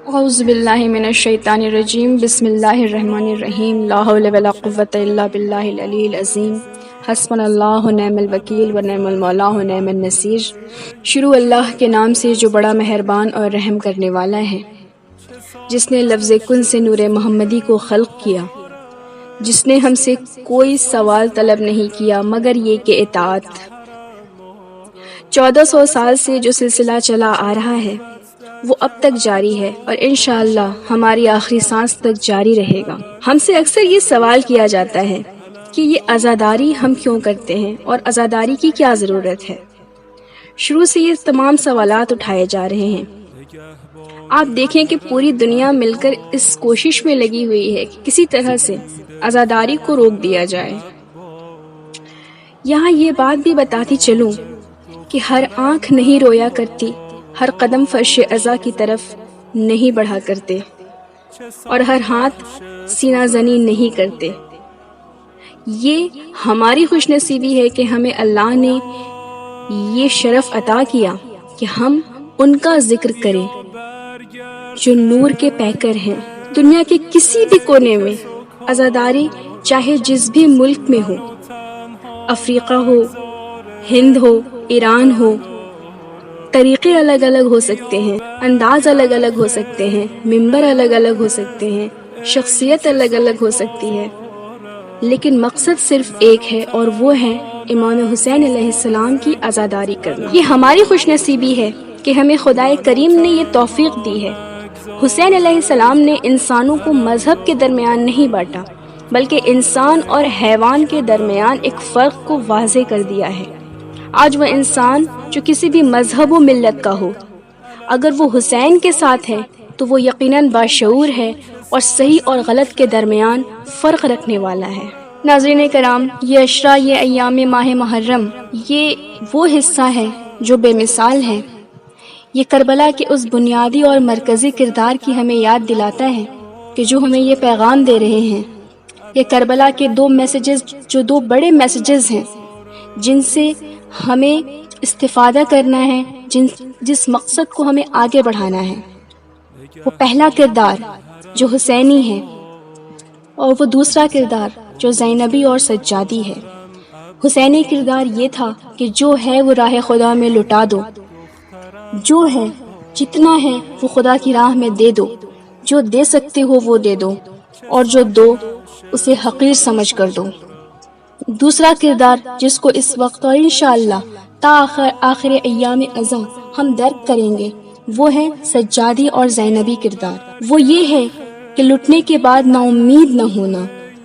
اعوذ باللہ من الشیطان الرجیم بسم اللہ الرحمن الرحیم لا حول ولا قوة الا باللہ العلی العظیم حسبنا اللہ نعم الوکیل و نعم المولا و نعم النصیر۔ شروع اللہ کے نام سے جو بڑا مہربان اور رحم کرنے والا ہے، جس نے لفظ کن سے نور محمدی کو خلق کیا، جس نے ہم سے کوئی سوال طلب نہیں کیا مگر یہ کہ اطاعت۔ 1400 سال سے جو سلسلہ چلا آ رہا ہے وہ اب تک جاری ہے اور انشاءاللہ ہماری آخری سانس تک جاری رہے گا۔ ہم سے اکثر یہ سوال کیا جاتا ہے کہ یہ عزاداری ہم کیوں کرتے ہیں اور عزاداری کی کیا ضرورت ہے۔ شروع سے یہ تمام سوالات اٹھائے جا رہے ہیں۔ آپ دیکھیں کہ پوری دنیا مل کر اس کوشش میں لگی ہوئی ہے کہ کسی طرح سے عزاداری کو روک دیا جائے۔ یہاں یہ بات بھی بتاتی چلوں کہ ہر آنکھ نہیں رویا کرتی، ہر قدم فرش عزا کی طرف نہیں بڑھا کرتے، اور ہر ہاتھ سینہ زنی نہیں کرتے۔ یہ ہماری خوش نصیبی ہے کہ ہمیں اللہ نے یہ شرف عطا کیا کہ ہم ان کا ذکر کریں جو نور کے پیکر ہیں۔ دنیا کے کسی بھی کونے میں عزاداری چاہے جس بھی ملک میں ہو، افریقہ ہو، ہند ہو، ایران ہو، طریقے الگ الگ ہو سکتے ہیں، انداز الگ الگ ہو سکتے ہیں، ممبر الگ الگ ہو سکتے ہیں، شخصیت الگ الگ ہو سکتی ہے، لیکن مقصد صرف ایک ہے اور وہ ہے امام حسین علیہ السلام کی عزاداری کرنا۔ یہ ہماری خوش نصیبی ہے کہ ہمیں خدائے کریم نے یہ توفیق دی ہے۔ حسین علیہ السلام نے انسانوں کو مذہب کے درمیان نہیں بانٹا، بلکہ انسان اور حیوان کے درمیان ایک فرق کو واضح کر دیا ہے۔ آج وہ انسان جو کسی بھی مذہب و ملت کا ہو، اگر وہ حسین کے ساتھ ہے تو وہ یقیناً باشعور ہے اور صحیح اور غلط کے درمیان فرق رکھنے والا ہے۔ ناظرین کرام، یہ عشرہ، یہ ایام ماہ محرم، یہ وہ حصہ ہے جو بے مثال ہے۔ یہ کربلا کے اس بنیادی اور مرکزی کردار کی ہمیں یاد دلاتا ہے کہ جو ہمیں یہ پیغام دے رہے ہیں۔ یہ کربلا کے دو میسیجز، جو دو بڑے میسیجز ہیں جن سے ہمیں استفادہ کرنا ہے، جس مقصد کو ہمیں آگے بڑھانا ہے۔ وہ پہلا کردار جو حسینی ہے اور وہ دوسرا کردار جو زینبی اور سجادی ہے۔ حسینی کردار یہ تھا کہ جو ہے وہ راہ خدا میں لٹا دو، جو ہے جتنا ہے وہ خدا کی راہ میں دے دو، جو دے سکتے ہو وہ دے دو، اور جو دو اسے حقیر سمجھ کر دو۔ دوسرا کردار جس کو اس وقت اور انشاءاللہ تا آخر ایام ازاں ہم درک کریں گے، وہ ہے سجادی اور زینبی کردار۔ وہ یہ ہے کہ لٹنے کے بعد نا امید نہ ہونا،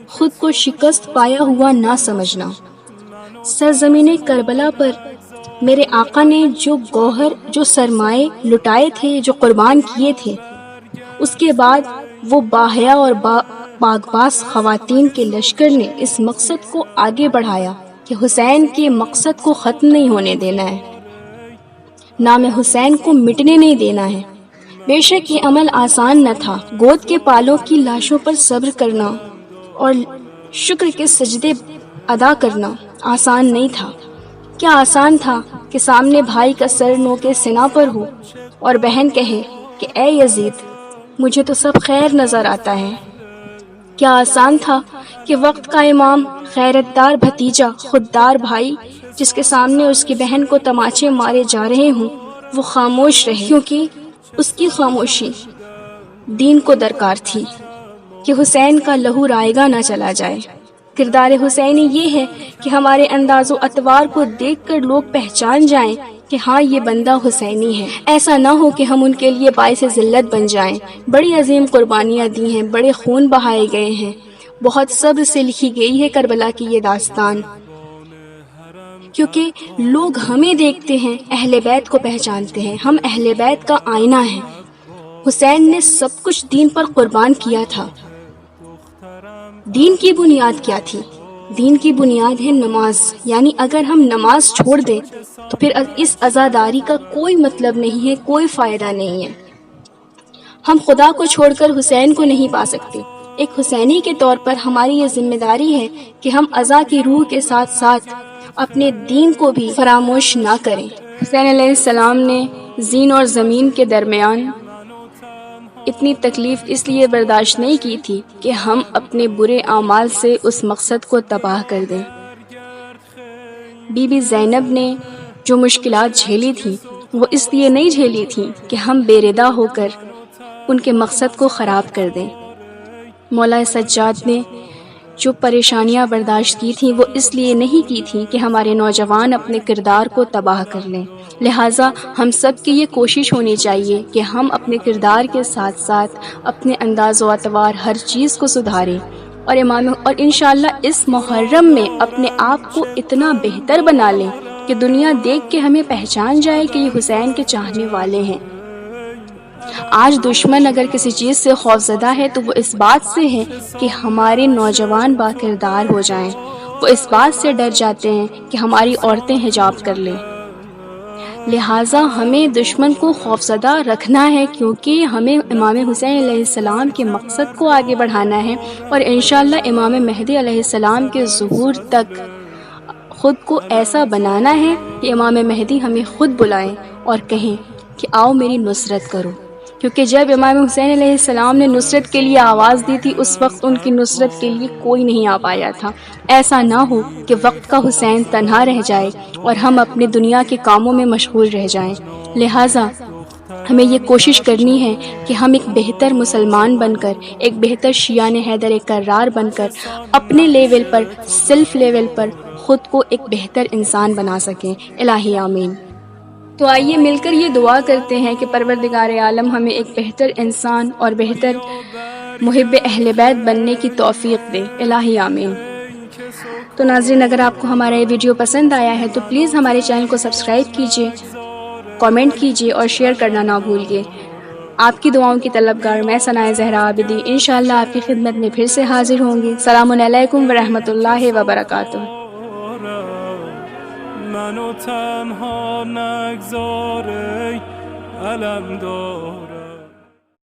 خود کو شکست پایا ہوا نہ سمجھنا۔ سرزمین کربلا پر میرے آقا نے جو گوہر، جو سرمائے لٹائے تھے، جو قربان کیے تھے، اس کے بعد وہ باحیا اور باغباز خواتین کے لشکر نے اس مقصد کو آگے بڑھایا کہ حسین کے مقصد کو ختم نہیں ہونے دینا ہے، نام حسین کو مٹنے نہیں دینا ہے۔ بے شک یہ عمل آسان نہ تھا۔ گود کے پالوں کی لاشوں پر صبر کرنا اور شکر کے سجدے ادا کرنا آسان نہیں تھا۔ کیا آسان تھا کہ سامنے بھائی کا سر نوکے سنا پر ہو اور بہن کہے کہ اے یزید، مجھے تو سب خیر نظر آتا ہے۔ کیا آسان تھا کہ وقت کا امام، غیرتدار بھتیجا، خوددار بھائی، جس کے سامنے اس کی بہن کو تماچے مارے جا رہے ہوں، وہ خاموش رہے، کیونکہ اس کی خاموشی دین کو درکار تھی کہ حسین کا لہو رائگاں نہ چلا جائے۔ کردار حسینی یہ ہے کہ ہمارے انداز و اطوار کو دیکھ کر لوگ پہچان جائیں کہ ہاں یہ بندہ حسینی ہے۔ ایسا نہ ہو کہ ہم ان کے لیے باعث ذلت بن جائیں۔ بڑی عظیم قربانیاں دی ہیں، بڑے خون بہائے گئے ہیں، بہت صبر سے لکھی گئی ہے کربلا کی یہ داستان، کیونکہ لوگ ہمیں دیکھتے ہیں، اہل بیت کو پہچانتے ہیں، ہم اہل بیت کا آئینہ ہیں۔ حسین نے سب کچھ دین پر قربان کیا تھا۔ دین کی بنیاد کیا تھی؟ دین کی بنیاد ہے نماز، یعنی اگر ہم نماز چھوڑ دیں تو پھر اس عزاداری کا کوئی مطلب نہیں ہے، کوئی فائدہ نہیں ہے۔ ہم خدا کو چھوڑ کر حسین کو نہیں پا سکتے۔ ایک حسینی کے طور پر ہماری یہ ذمہ داری ہے کہ ہم عزا کی روح کے ساتھ ساتھ اپنے دین کو بھی فراموش نہ کریں۔ حسین علیہ السلام نے زین اور زمین کے درمیان اتنی تکلیف اس لیے برداشت نہیں کی تھی کہ ہم اپنے برے اعمال سے اس مقصد کو تباہ کر دیں۔ بی بی زینب نے جو مشکلات جھیلی تھیں وہ اس لیے نہیں جھیلی تھیں کہ ہم بے ردا ہو کر ان کے مقصد کو خراب کر دیں۔ مولا سجاد نے جو پریشانیاں برداشت کی تھیں وہ اس لیے نہیں کی تھیں کہ ہمارے نوجوان اپنے کردار کو تباہ کر لیں۔ لہٰذا ہم سب کی یہ کوشش ہونی چاہیے کہ ہم اپنے کردار کے ساتھ ساتھ اپنے انداز و اطوار ہر چیز کو سدھاریں اور انشاءاللہ اس محرم میں اپنے آپ کو اتنا بہتر بنا لیں کہ دنیا دیکھ کے ہمیں پہچان جائے کہ یہ حسین کے چاہنے والے ہیں۔ آج دشمن اگر کسی چیز سے خوفزدہ ہے تو وہ اس بات سے ہے کہ ہمارے نوجوان با کردار ہو جائیں۔ وہ اس بات سے ڈر جاتے ہیں کہ ہماری عورتیں حجاب کر لیں۔ لہٰذا ہمیں دشمن کو خوفزدہ رکھنا ہے، کیونکہ ہمیں امام حسین علیہ السلام کے مقصد کو آگے بڑھانا ہے، اور انشاءاللہ امام مہدی علیہ السلام کے ظہور تک خود کو ایسا بنانا ہے کہ امام مہدی ہمیں خود بلائیں اور کہیں کہ آؤ میری نصرت کرو، کیونکہ جب امام حسین علیہ السلام نے نصرت کے لیے آواز دی تھی اس وقت ان کی نصرت کے لیے کوئی نہیں آ پایا تھا۔ ایسا نہ ہو کہ وقت کا حسین تنہا رہ جائے اور ہم اپنی دنیا کے کاموں میں مشغول رہ جائیں۔ لہٰذا ہمیں یہ کوشش کرنی ہے کہ ہم ایک بہتر مسلمان بن کر، ایک بہتر شیعہ حیدر کرار بن کر اپنے لیول پر، سیلف لیول پر خود کو ایک بہتر انسان بنا سکیں۔ الہی آمین۔ تو آئیے مل کر یہ دعا کرتے ہیں کہ پروردگار عالم ہمیں ایک بہتر انسان اور بہتر محب اہل بیت بننے کی توفیق دے۔ الہی آمین۔ تو ناظرین، اگر آپ کو ہمارا یہ ویڈیو پسند آیا ہے تو پلیز ہمارے چینل کو سبسکرائب کیجیے، کامنٹ کیجیے اور شیئر کرنا نہ بھولیے۔ آپ کی دعاؤں کی طلبگار میں ثناء زہرا عابدی انشاءاللہ آپ کی خدمت میں پھر سے حاضر ہوں گی۔ السلام علیکم ورحمۃ اللہ وبرکاتہ۔ منو تنها نگذار ای علمدار